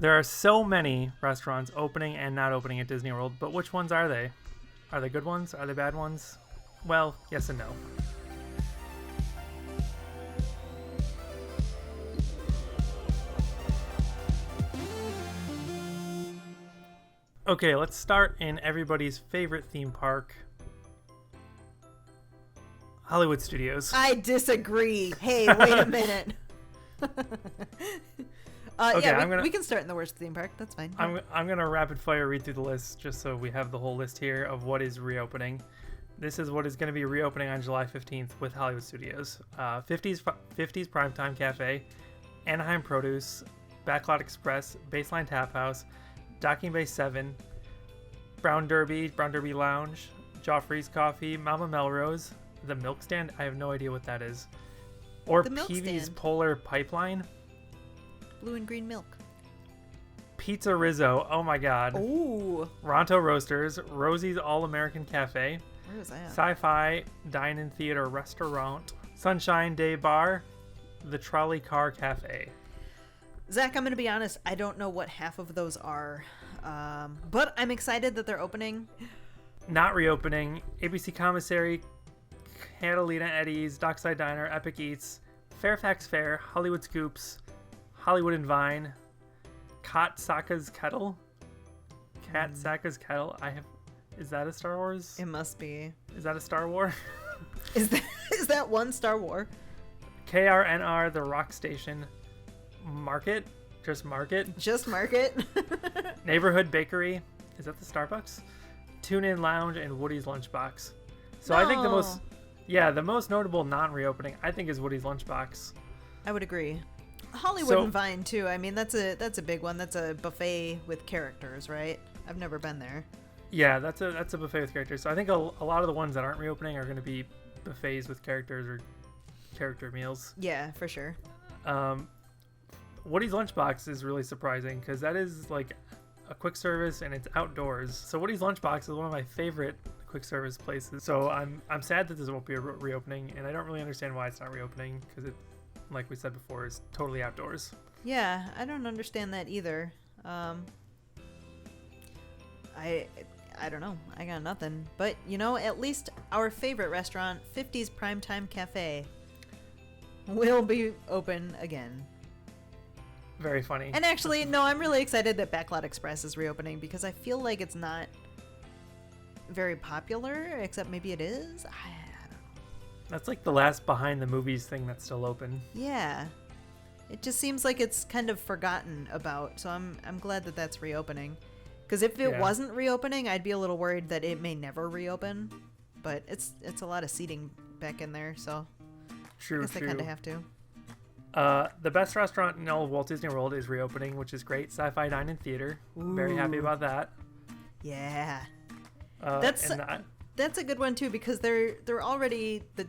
There are so many restaurants opening and not opening at Disney World, but which ones are they? Are they good ones? Are they bad ones? Well, yes and no. Okay, let's start in everybody's favorite theme park, Hollywood Studios. I disagree. Hey, wait a minute. Okay, we can start in the worst theme park. That's fine. I'm gonna rapid fire read through the list just so we have the whole list here of what is reopening. This is what is going to be reopening on July 15th with Hollywood Studios. 50s Primetime Cafe, Anaheim Produce, Backlot Express, Baseline Tap House, Docking Bay 7, Brown Derby Lounge, Joffrey's Coffee, Mama Melrose, the Milk Stand. I have no idea what that is. Or Peavy's Stand. Polar Pipeline. Blue and green milk. Pizza Rizzo. Oh my god. Ooh. Ronto Roasters, Rosie's All American Cafe, Where is that? Sci-Fi Dine-In Theater Restaurant, Sunshine Day Bar, the Trolley Car Cafe. Zach, I'm going to be honest. I don't know what half of those are. But I'm excited that they're opening. Not reopening, ABC Commissary, Catalina Eddie's, Dockside Diner, Epic Eats, Fairfax Fair, Hollywood Scoops, Hollywood and Vine, Kat Saka's Kettle. Is that a Star Wars? It must be. Is that a Star Wars? Is that one Star Wars? KRNR, The Rock Station, Market, Just Market, Neighborhood Bakery. Is that the Starbucks? Tune In Lounge and Woody's Lunchbox. So I think the most notable non-reopening I think is Woody's Lunchbox. I would agree. Hollywood and Vine too. I mean, that's a big one. That's a buffet with characters, right? I've never been there. Yeah, that's a buffet with characters. So I think a lot of the ones that aren't reopening are going to be buffets with characters or character meals. Yeah, for sure. Woody's Lunchbox is really surprising because that is like a quick service and it's outdoors. So Woody's Lunchbox is one of my favorite quick service places. So I'm sad that this won't be a reopening, and I don't really understand why it's not reopening because it, like we said before, is totally outdoors. Yeah, I don't understand that either. I don't know. I got nothing. But, at least our favorite restaurant, 50s Primetime Cafe, will be open again. Very funny. And actually, no, I'm really excited that Backlot Express is reopening because I feel like it's not very popular, except maybe it is. I don't know. That's like the last behind the movies thing that's still open. Yeah. It just seems like it's kind of forgotten about, so I'm glad that that's reopening. Because if it wasn't reopening, I'd be a little worried that it may never reopen. But it's a lot of seating back in there, so True. I guess they kind of have to. The best restaurant in all of Walt Disney World is reopening, which is great. Sci-Fi Dine-In Theater. Ooh. Very happy about that. Yeah. That's a good one too because the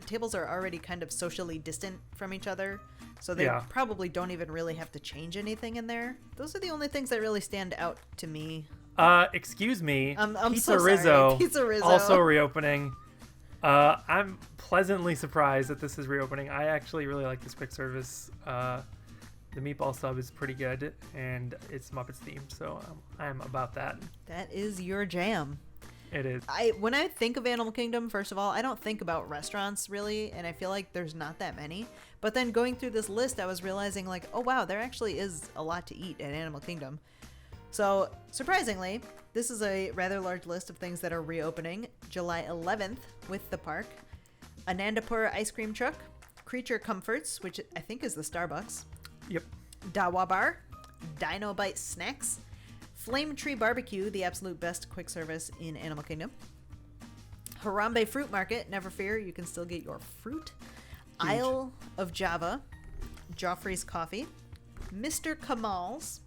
tables are already kind of socially distant from each other, so they probably don't even really have to change anything in there. Those are the only things that really stand out to me. Excuse me. I'm Pizza so sorry. Rizzo. Pizza Rizzo Also reopening. I'm pleasantly surprised that this is reopening. I actually really like this quick service. The meatball sub is pretty good, and it's Muppets themed, so I'm about that. That is your jam. It is. When I think of Animal Kingdom, first of all, I don't think about restaurants really, and I feel like there's not that many. But then going through this list, I was realizing like, oh wow, there actually is a lot to eat at Animal Kingdom. So surprisingly, this is a rather large list of things that are reopening July 11th with the park. Anandapur Ice Cream Truck, Creature Comforts, which I think is the Starbucks. Yep. Dawa Bar, Dino Bite Snacks, Flame Tree Barbecue, the absolute best quick service in Animal Kingdom. Harambe Fruit Market, never fear, you can still get your fruit. Huge. Isle of Java, Joffrey's Coffee, Mr. Kamal's,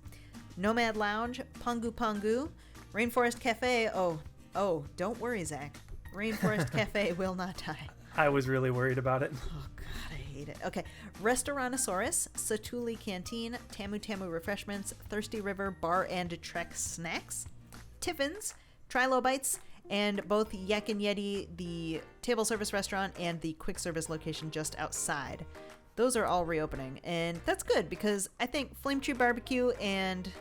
Nomad Lounge, Pungu Pungu, Rainforest Cafe. Oh, don't worry, Zach. Rainforest Cafe will not die. I was really worried about it. Oh, God, I hate it. Okay. Restaurantosaurus, Satuli Canteen, Tamu Tamu Refreshments, Thirsty River Bar and Trek Snacks, Tiffin's, Trilo Bites, and both Yak and Yeti, the table service restaurant, and the quick service location just outside. Those are all reopening, and that's good because I think Flame Tree Barbecue and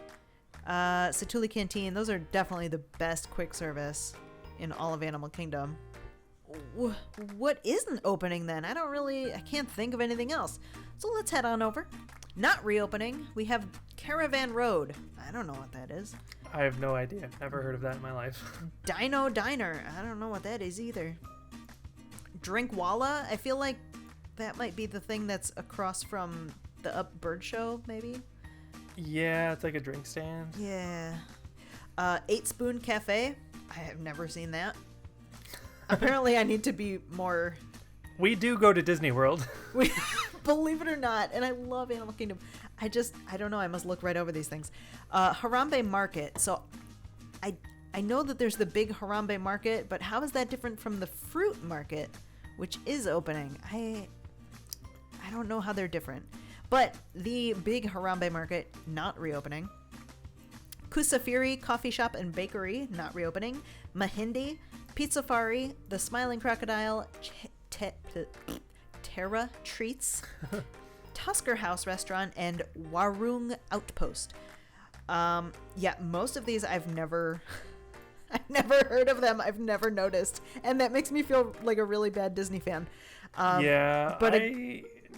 Satuli Canteen. Those are definitely the best quick service in all of Animal Kingdom. What isn't opening then? I can't think of anything else. So let's head on over. Not reopening. We have Caravan Road. I don't know what that is. I have no idea. Never heard of that in my life. Dino Diner. I don't know what that is either. Drinkwalla. I feel like that might be the thing that's across from the Up Bird Show, maybe? Yeah, it's like a drink stand. Yeah. 8 Spoon Cafe. I have never seen that. Apparently I need to be more... We do go to Disney World. Believe it or not, and I love Animal Kingdom. I don't know, I must look right over these things. Harambe Market. So I know that there's the big Harambe Market, but how is that different from the Fruit Market, which is opening? I don't know how they're different. But the big Harambe Market, not reopening. Kusafiri Coffee Shop and Bakery, not reopening. Mahindi, Pizzafari, The Smiling Crocodile, Terra Treats, Tusker House Restaurant, and Warung Outpost. Yeah, most of these I've never heard of them. I've never noticed, and that makes me feel like a really bad Disney fan. Yeah, but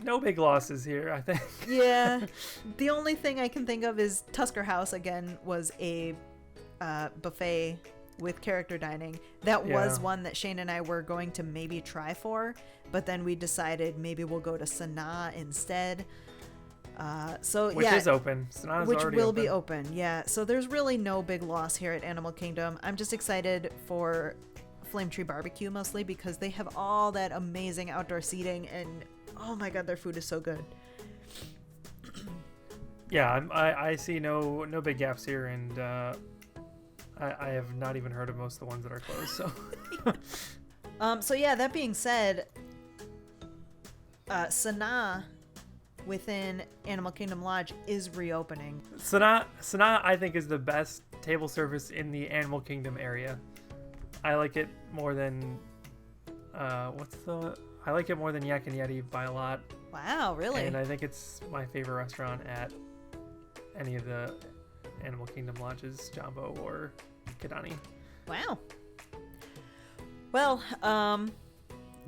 no big losses here, I think. Yeah, the only thing I can think of is Tusker House again was a buffet with character dining. That was one that Shane and I were going to maybe try for, but then we decided maybe we'll go to Sanaa instead. Which is open. Sanaa's which already will open. be open. Yeah. So there's really no big loss here at Animal Kingdom. I'm just excited for Flame Tree Barbecue mostly because they have all that amazing outdoor seating and oh my god, their food is so good. Yeah, I see no big gaps here, and I have not even heard of most of the ones that are closed. So, so yeah, that being said, Sanaa within Animal Kingdom Lodge is reopening. Sanaa, I think, is the best table service in the Animal Kingdom area. I like it more than I like it more than Yak and Yeti by a lot. Wow, really? And I think it's my favorite restaurant at any of the Animal Kingdom lodges, Jambo or Kidani. Wow. Well,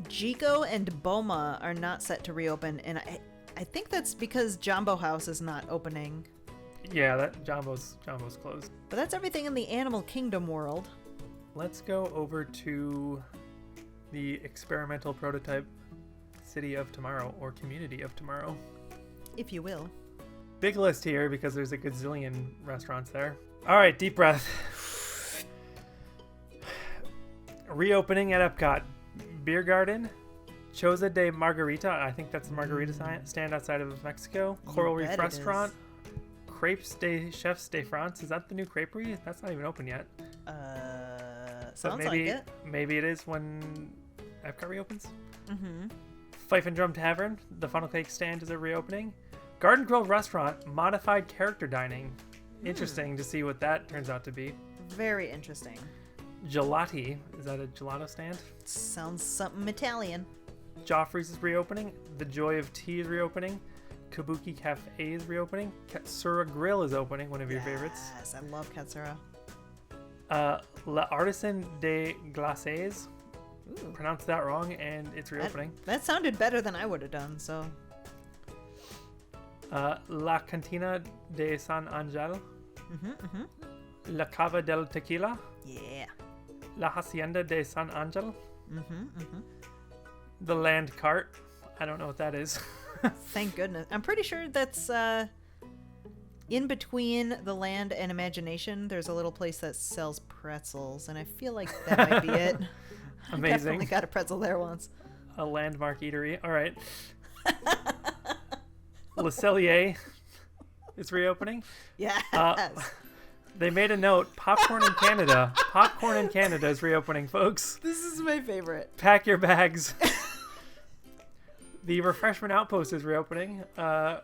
Jiko and Boma are not set to reopen, and I think that's because Jambo House is not opening. Yeah, that Jambo's closed. But that's everything in the Animal Kingdom world. Let's go over to the experimental prototype City of Tomorrow, or Community of Tomorrow, if you will. Big list here because there's a gazillion restaurants there. All right, deep breath. Reopening at Epcot, Beer Garden, Choza de Margarita. I think that's the margarita stand outside of Mexico. Coral Reef Restaurant, Crepes de Chefs de France. Is that the new creperie? That's not even open yet. Sounds maybe, like it. Maybe it is when Epcot reopens. Mm-hmm. Fife and Drum Tavern, the funnel cake stand is a reopening. Garden Grill Restaurant, modified character dining. Interesting to see what that turns out to be. Very interesting. Gelati, is that a gelato stand? Sounds something Italian. Joffrey's is reopening. The Joy of Tea is reopening. Kabuki Cafe is reopening. Katsura Grill is opening, one of your favorites. Yes, I love Katsura. La Artisan de Glaces. Pronounced that wrong, and it's reopening. That sounded better than I would have done, so. La Cantina de San Angel. La Cava del Tequila. Yeah. La Hacienda de San Angel. Mm-hmm. The Land Cart. I don't know what that is. Thank goodness. I'm pretty sure that's in between the Land and Imagination. There's a little place that sells pretzels, and I feel like that might be it. Amazing. I definitely got a pretzel there once. A landmark eatery. All right. Le Cellier is reopening. Yes. They made a note. Popcorn in Canada. Popcorn in Canada is reopening, folks. This is my favorite. Pack your bags. The Refreshment Outpost is reopening. The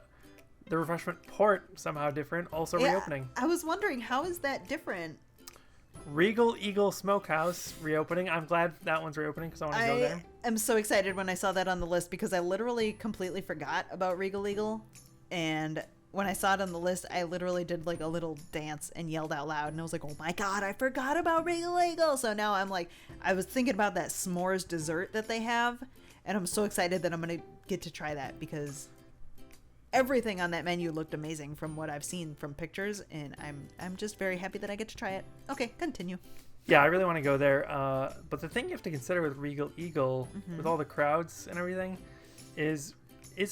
Refreshment Port, somehow different, also reopening. I was wondering, how is that different? Regal Eagle Smokehouse reopening. I'm glad that one's reopening because I want to go there. I'm so excited when I saw that on the list because I literally completely forgot about Regal Eagle. And when I saw it on the list, I literally did like a little dance and yelled out loud. And I was like, oh my God, I forgot about Regal Eagle. So now I'm like, I was thinking about that s'mores dessert that they have. And I'm so excited that I'm going to get to try that because everything on that menu looked amazing from what I've seen from pictures. And I'm just very happy that I get to try it. Okay, continue. Yeah, I really want to go there. But the thing you have to consider with Regal Eagle, with all the crowds and everything, is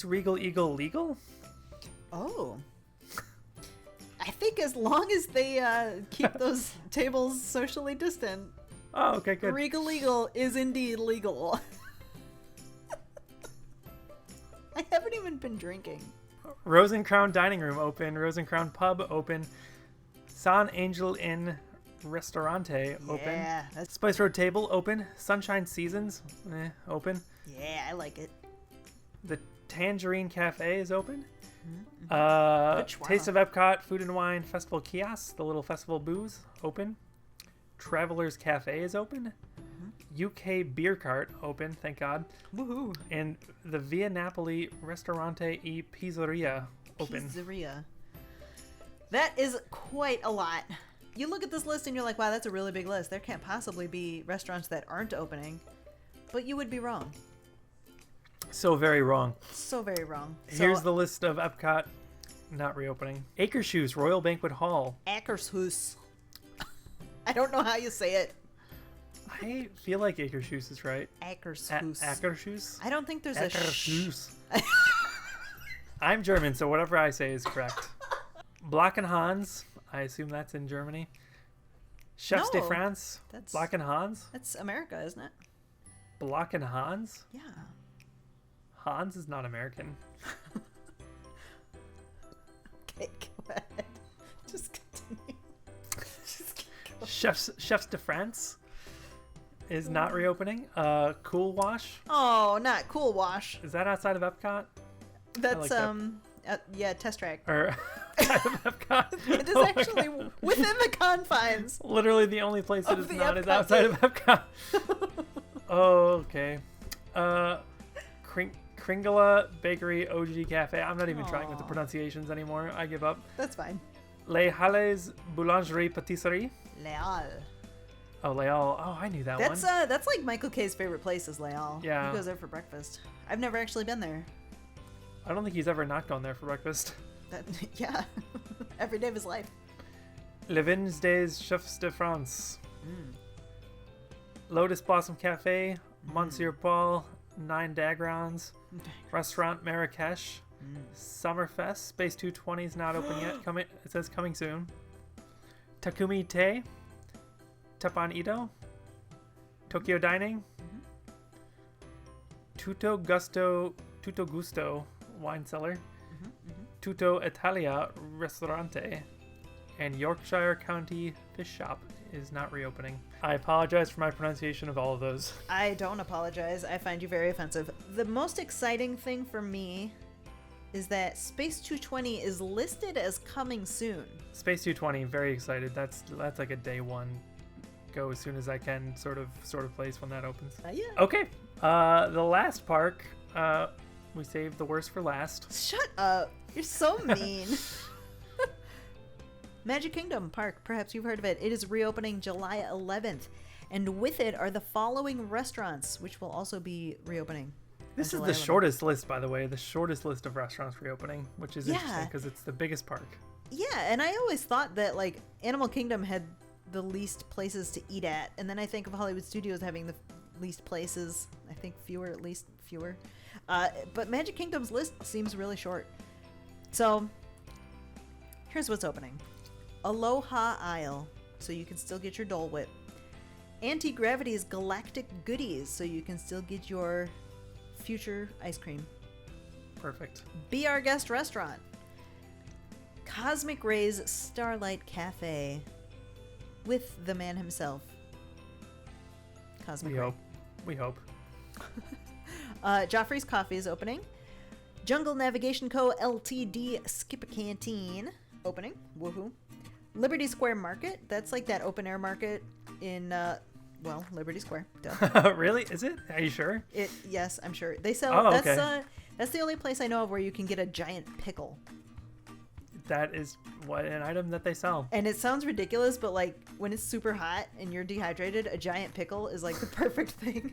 Regal Eagle legal? Oh. I think as long as they keep those tables socially distant. Oh, okay, good. Regal Eagle is indeed legal. I haven't even been drinking. Rose and Crown Dining Room open. Rose and Crown Pub open. San Angel Inn Restaurante open. Yeah, that's Spice Road Table open. Sunshine Seasons open. yeah, I like it. The Tangerine Cafe is open. Good Taste of Epcot Food and Wine Festival Kiosk, the little festival booze, open. Travelers Cafe is open. UK Beer Cart open, thank God. Woohoo! And the Via Napoli Ristorante e Pizzeria open. Pizzeria. That is quite a lot. You look at this list and you're like, wow, that's a really big list. There can't possibly be restaurants that aren't opening. But you would be wrong. So very wrong. So very wrong. Here's the list of Epcot not reopening. Akershus Royal Banquet Hall. Akershus. I don't know how you say it. I feel like Akershus is right. Akershus. Akershus? I don't think there's a sh. Akershus. I'm German, so whatever I say is correct. Black and Hans. I assume that's in Germany. Chefs de No, France. that's- Black and Hans. That's America, isn't it? Black and Hans. Yeah. Hans is not American. Okay, go ahead. Just continue. Just keep going. Chefs de France is not reopening. Cool Wash. Oh, not Cool Wash. Is that outside of Epcot? That's that. yeah, Test Track. Or outside of Epcot? It is Oh my actually God. within the confines. Literally the only place it Of is the not is Epcot. outside of Epcot. Oh, okay. Kringala Bakery OG Cafe. I'm not even trying with the Aw. pronunciations anymore. I give up. That's fine. Les Halles Boulangerie Patisserie. Leal. Oh, Leal. Oh, I knew that one. That's like Michael K's favorite place is Leal. Yeah. He goes there for breakfast. I've never actually been there. I don't think he's ever not gone there for breakfast. That yeah. Every day of his life. Le Vins des Chefs de France. Mm. Lotus Blossom Cafe. Monsieur Paul. 9 Dagrons. Restaurant Marrakesh. Summerfest. Space 220 is not open yet. Coming. It says coming soon. Takumi Te. Teppan Edo. Tokyo Dining. Tutto Gusto Wine Cellar. Tutto Italia Ristorante. And Yorkshire County Fish Shop is not reopening. I apologize for my pronunciation of all of those. I don't apologize. I find you very offensive. The most exciting thing for me is that Space 220 is listed as coming soon. Space 220, very excited. That's like a day one, go as soon as I can sort of place when that opens. Yeah. Okay, the last park, we saved the worst for last. Shut up. You're so mean. Magic Kingdom Park, perhaps you've heard of it. It is reopening July 11th. And with it are the following restaurants, which will also be reopening. This on is July the 11th. shortest list, by the way, the shortest list of restaurants reopening, which is interesting Yeah. because it's the biggest park. Yeah, and I always thought that, like, Animal Kingdom had the least places to eat at. And then I think of Hollywood Studios having the least places. I think fewer. But Magic Kingdom's list seems really short. So, here's what's opening. Aloha Isle, so you can still get your Dole Whip. Anti-Gravity's Galactic Goodies, so you can still get your future ice cream. Perfect. Be Our Guest Restaurant. Cosmic Rays Starlight Cafe with the man himself. Cosmic We Ray. hope. We hope. Joffrey's Coffee is opening. Jungle Navigation Co. Ltd. Skip a Canteen opening. Woohoo. Liberty Square Market. That's like that open air market in, Liberty Square. Duh. Really? Is it? Are you sure? Yes, I'm sure. They sell, Oh, that's, okay. that's the only place I know of where you can get a giant pickle. That is what an item that they sell. And it sounds ridiculous, but like when it's super hot and you're dehydrated, a giant pickle is like the perfect thing.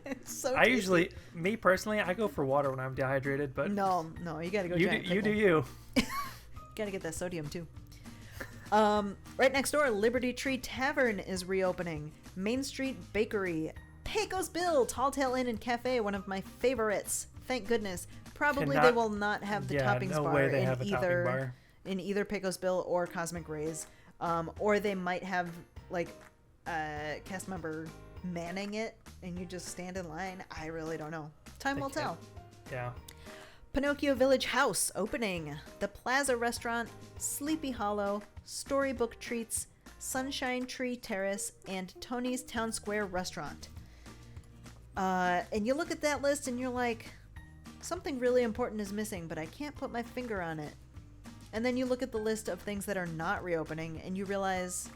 It's so I tasty. usually, me personally, I go for water when I'm dehydrated, but No, you gotta go you giant do, you pickle. do you. Gotta get that sodium too. Right next door, Liberty Tree Tavern is reopening. Main Street Bakery, Pecos Bill, Tall Tale Inn and Cafe, one of my favorites. Thank goodness. Probably they will not have the toppings no bar way they in have a topping bar. either Pecos Bill or Cosmic Rays. Or they might have like a cast member manning it and you just stand in line. I really don't know. Time will tell. Yeah. Pinocchio Village House opening. The Plaza Restaurant, Sleepy Hollow, Storybook Treats, Sunshine Tree Terrace, and Tony's Town Square Restaurant. And you look at that list and you're like, something really important is missing, but I can't put my finger on it. And then you look at the list of things that are not reopening and you realize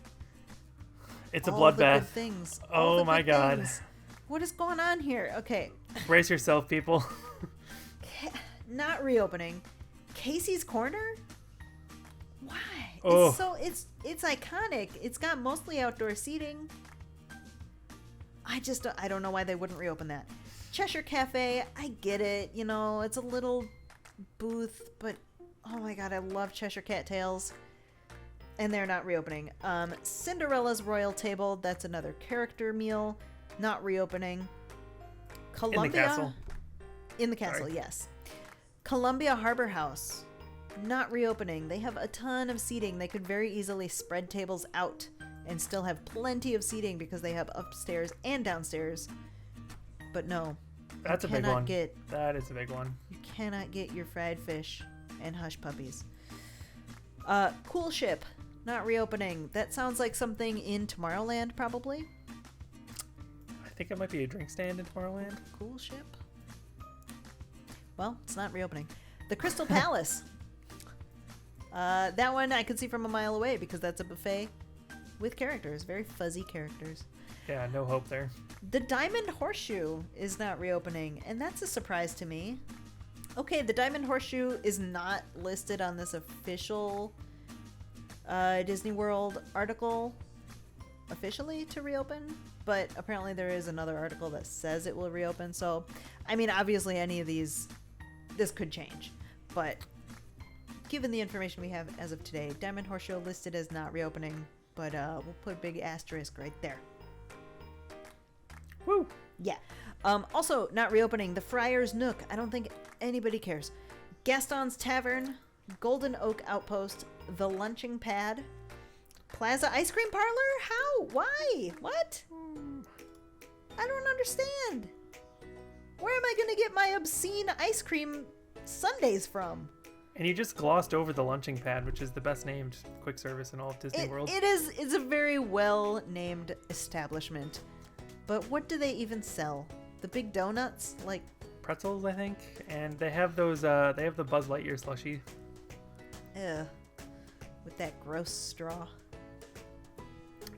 It's a all the bloodbath. good things. Oh my god. Things. What is going on here? Okay. Brace yourself, people. Not reopening. Casey's Corner? Why? Oh. It's iconic. It's got mostly outdoor seating. I don't know why they wouldn't reopen that. Cheshire Cafe, I get it. You know, it's a little booth, but oh my god, I love Cheshire Cattails. And they're not reopening. Cinderella's Royal Table, that's another character meal. Not reopening. Columbia. In the castle. In the castle, Sorry. yes. Columbia Harbor House. Not reopening. They have a ton of seating. They could very easily spread tables out and still have plenty of seating because they have upstairs and downstairs. But no. That's a you big cannot one. Get, That is a big one. you cannot get your fried fish and hush puppies. Cool Ship. Not reopening. That sounds like something in Tomorrowland, probably. I think it might be a drink stand in Tomorrowland. Cool Ship. Well, it's not reopening. The Crystal Palace. That one I could see from a mile away because that's a buffet with characters, very fuzzy characters. Yeah, no hope there. The Diamond Horseshoe is not reopening, and that's a surprise to me. Okay, the Diamond Horseshoe is not listed on this official Disney World article officially to reopen, but apparently there is another article that says it will reopen. So, I mean, obviously any of these, this could change, but given the information we have as of today, Diamond Horseshoe listed as not reopening, but we'll put a big asterisk right there. Woo! Yeah. Also, not reopening, the Friar's Nook. I don't think anybody cares. Gaston's Tavern, Golden Oak Outpost, The Lunching Pad, Plaza Ice Cream Parlor? How? Why? What? I don't understand. Where am I going to get my obscene ice cream sundaes from? And you just glossed over the Lunching Pad, which is the best named quick service in all of Disney World. It's a very well named establishment. But what do they even sell? The big donuts? Like Pretzels, I think, and they have those. They have the Buzz Lightyear slushie. ugh, with that gross straw.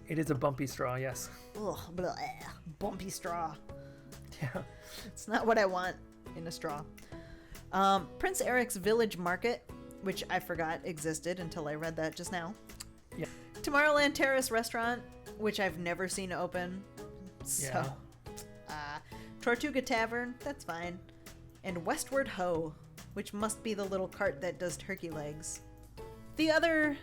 It is a bumpy straw, yes. Ugh, blah, bumpy straw. Yeah. It's not what I want in a straw. Prince Eric's Village Market, which I forgot existed until I read that just now. Yeah. Tomorrowland Terrace Restaurant, which I've never seen open. So, Tortuga Tavern, that's fine. And Westward Ho, which must be the little cart that does turkey legs. The other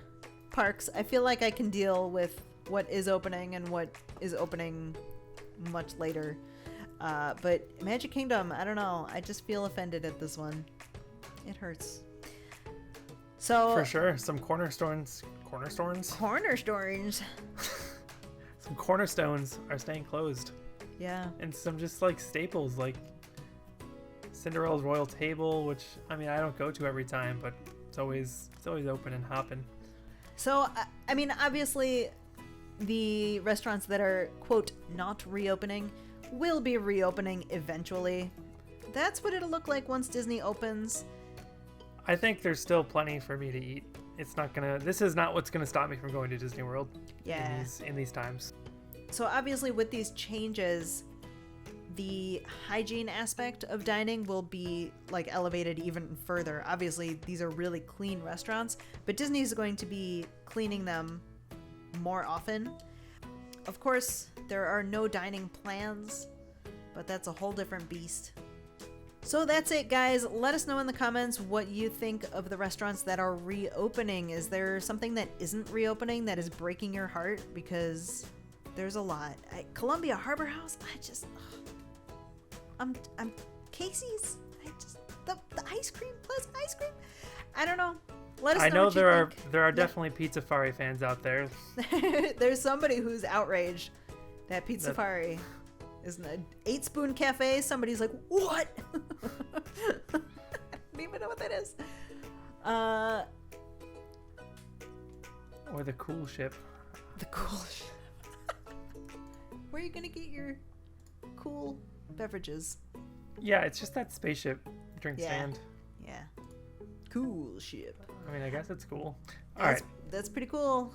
parks, I feel like I can deal with what is opening and what is opening much later. But Magic Kingdom, I don't know. I just feel offended at this one. It hurts. So For sure, some cornerstones. Some cornerstones are staying closed. Yeah. And some just like staples like Cinderella's Royal Table, which I mean I don't go to every time, but it's always open and hopping. So I mean, obviously, the restaurants that are quote not reopening will be reopening eventually. That's what it'll look like once Disney opens. I think there's still plenty for me to eat. This is not what's gonna stop me from going to Disney World. Yeah. In these times. So obviously with these changes, the hygiene aspect of dining will be like elevated even further. Obviously, these are really clean restaurants, but Disney is going to be cleaning them more often. Of course, there are no dining plans, but that's a whole different beast. So that's it, guys. Let us know in the comments what you think of the restaurants that are reopening. Is there something that isn't reopening that is breaking your heart? Because there's a lot. Columbia Harbor House, I'm Casey's. The ice cream plus ice cream. I don't know. Let us know. I know what there are definitely Pizzafari fans out there. There's somebody who's outraged that Pizzafari is an 8-spoon cafe. Somebody's like, what? I don't even know what that is. Or the cool ship. The cool ship. Where are you gonna get your cool beverages? Yeah, it's just that spaceship drink stand. Yeah. Cool ship. I mean, I guess it's cool. All right. That's pretty cool.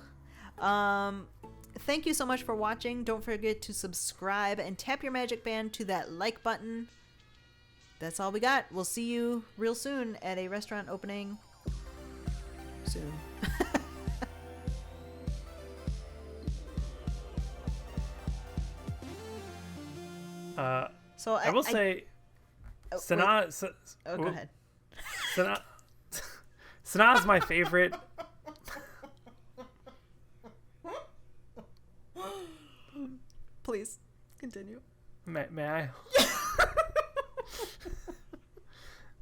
Thank you so much for watching. Don't forget to subscribe and tap your magic band to that like button. That's all we got. We'll see you real soon at a restaurant opening soon. So I will say, Sanaa. Go ahead. Sanaa is my favorite. Please continue. May I?